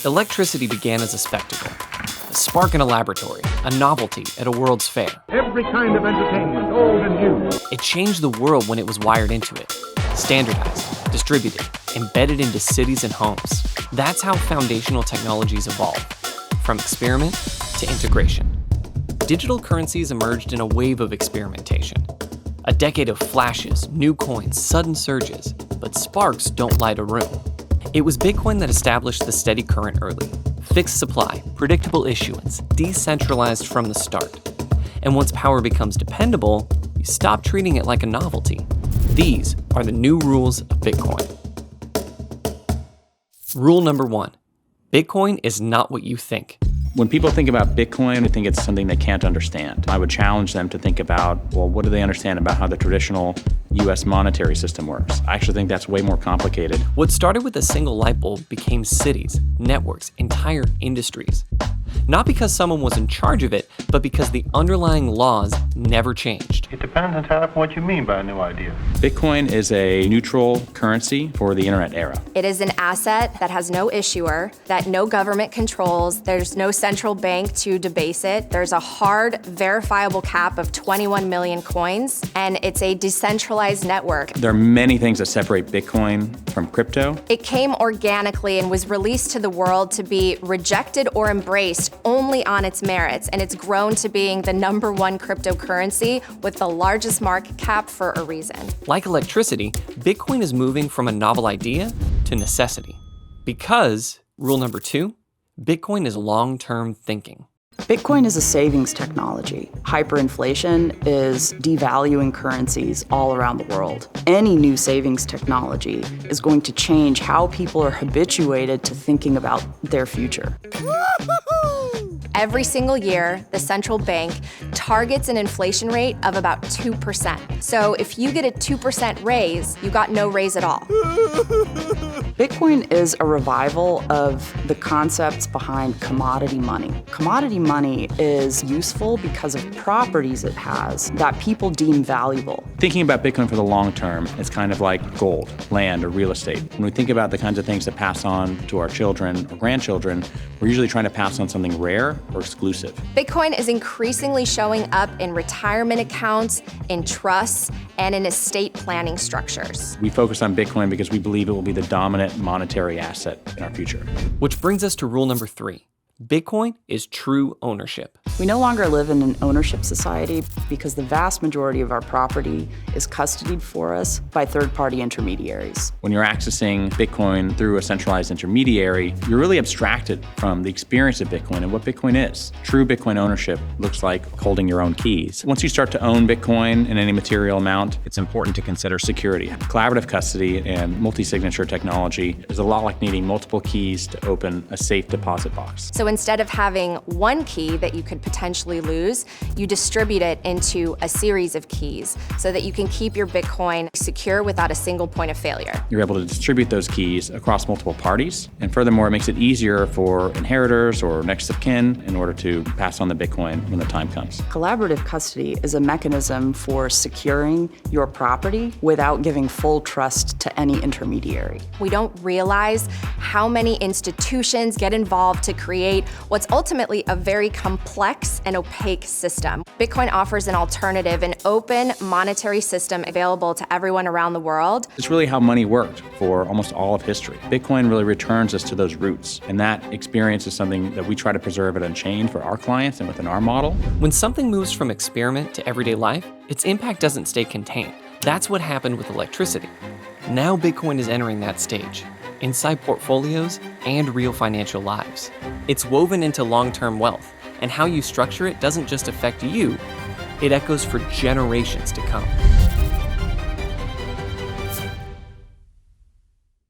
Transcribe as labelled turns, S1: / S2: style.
S1: Electricity began as a spectacle, a spark in a laboratory, a novelty at a World's Fair.
S2: Every kind of entertainment, old and new.
S1: It changed the world when it was wired into it, standardized, distributed, embedded into cities and homes. That's how foundational technologies evolve, from experiment to integration. Digital currencies emerged in a wave of experimentation. A decade of flashes, new coins, sudden surges, but sparks don't light a room. It was Bitcoin that established the steady current early. Fixed supply, predictable issuance, decentralized from the start. And once power becomes dependable, you stop treating it like a novelty. These are the new rules of Bitcoin. Rule number 1. Bitcoin is not what you think.
S3: When people think about Bitcoin, they think it's something they can't understand. I would challenge them to think about, well, what do they understand about how the traditional US monetary system works? I actually think that's way more complicated.
S1: What started with a single light bulb became cities, networks, entire industries. Not because someone was in charge of it, but because the underlying laws never changed.
S4: It depends entirely on what you mean by a new idea.
S3: Bitcoin is a neutral currency for the internet era.
S5: It is an asset that has no issuer, that no government controls. There's no central bank to debase it. There's a hard, verifiable cap of 21 million coins, and it's a decentralized network.
S3: There are many things that separate Bitcoin from crypto.
S5: It came organically and was released to the world to be rejected or embraced only on its merits, and it's grown to being the #1 cryptocurrency with the largest market cap for a reason.
S1: Like electricity, Bitcoin is moving from a novel idea to necessity. Because, rule number 2, Bitcoin is long-term thinking.
S6: Bitcoin is a savings technology. Hyperinflation is devaluing currencies all around the world. Any new savings technology is going to change how people are habituated to thinking about their future.
S5: Every single year, the central bank targets an inflation rate of about 2%. So if you get a 2% raise, you got no raise at all.
S6: Bitcoin is a revival of the concepts behind commodity money. Commodity money is useful because of properties it has that people deem valuable.
S3: Thinking about Bitcoin for the long term, it's kind of like gold, land, or real estate. When we think about the kinds of things that pass on to our children or grandchildren, we're usually trying to pass on something rare or exclusive.
S5: Bitcoin is increasingly showing up in retirement accounts, in trusts, and in estate planning structures.
S3: We focus on Bitcoin because we believe it will be the dominant monetary asset in our future.
S1: Which brings us to rule number 3. Bitcoin is true ownership.
S6: We no longer live in an ownership society because the vast majority of our property is custodied for us by third-party intermediaries.
S3: When you're accessing Bitcoin through a centralized intermediary, you're really abstracted from the experience of Bitcoin and what Bitcoin is. True Bitcoin ownership looks like holding your own keys. Once you start to own Bitcoin in any material amount, it's important to consider security. Collaborative custody and multi-signature technology is a lot like needing multiple keys to open a safe deposit box.
S5: So instead of having one key that you could potentially lose, you distribute it into a series of keys so that you can keep your Bitcoin secure without a single point of failure.
S3: You're able to distribute those keys across multiple parties, and furthermore, it makes it easier for inheritors or next of kin in order to pass on the Bitcoin when the time comes.
S6: Collaborative custody is a mechanism for securing your property without giving full trust to any intermediary.
S5: We don't realize how many institutions get involved to create what's ultimately a very complex and opaque system. Bitcoin offers an alternative, an open monetary system available to everyone around the world.
S3: It's really how money worked for almost all of history. Bitcoin really returns us to those roots, and that experience is something that we try to preserve at Unchained for our clients and within our model.
S1: When something moves from experiment to everyday life, its impact doesn't stay contained. That's what happened with electricity. Now Bitcoin is entering that stage, inside portfolios and real financial lives. It's woven into long-term wealth, and how you structure it doesn't just affect you, it echoes for generations to come.